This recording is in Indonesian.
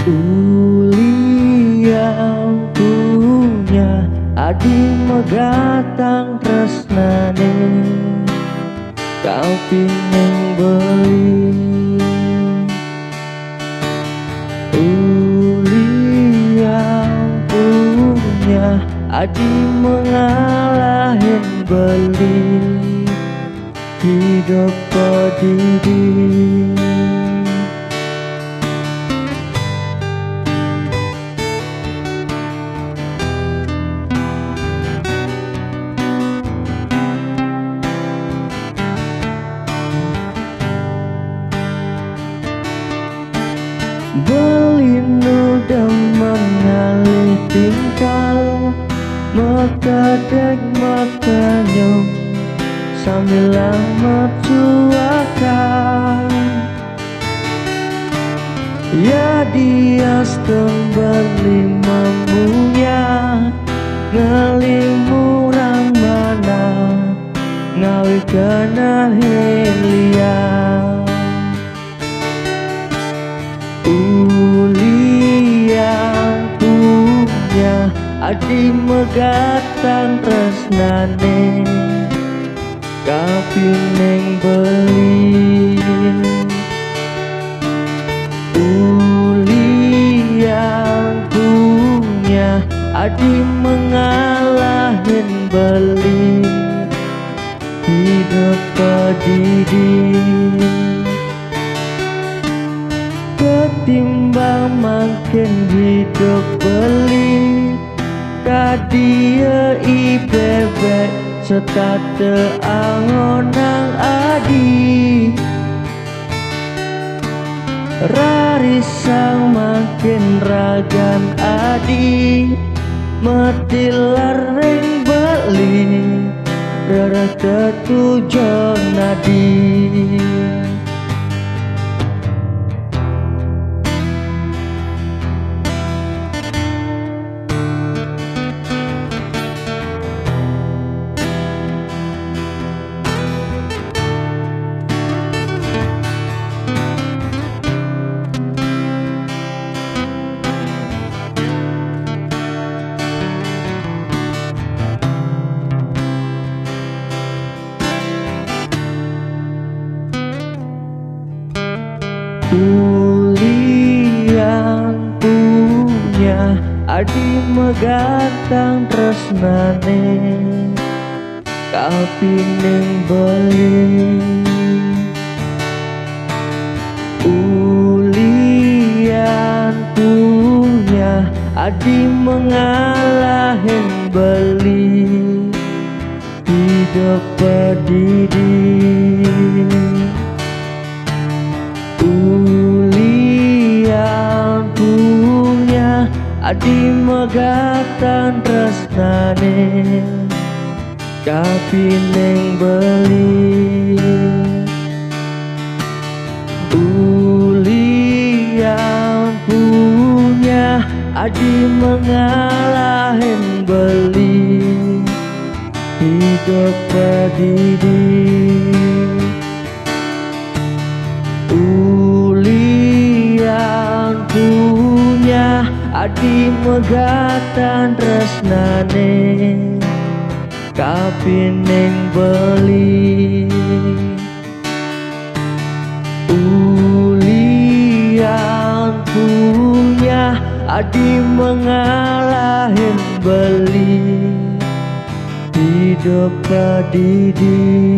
Uli yang punya adi megatang tresnane kau pingin beli. Uli yang punya adi mengalahin beli hidup pedidi. Belinu demen ngalih tingkal Mekadek makanyum sambil mercuakan. Ya dia berlima munya ngelimurang mana ngawi kena helian. Uli yang punya adi megatang tresnane kapining beli. Uli yang punya adi mengalahin beli hidup pedidi. Ketimbang makin hidup beli tadi ibebek setate angonang adi. Rarisang makin ragan adi metilar ring beli rara ketujuan nadi. Uli yang punya adi megatang tresnane kapining beli. Uli yang punya adi mengalahin beli hidup pedidi. Adi megatan tresnane kapining beli. Uli yang punya adi mengalahin beli hidup pedidi. Uli yang punya adi megatan tresnane kapining beli. Uli yang punya adi mengalahin beli hidup pedidi.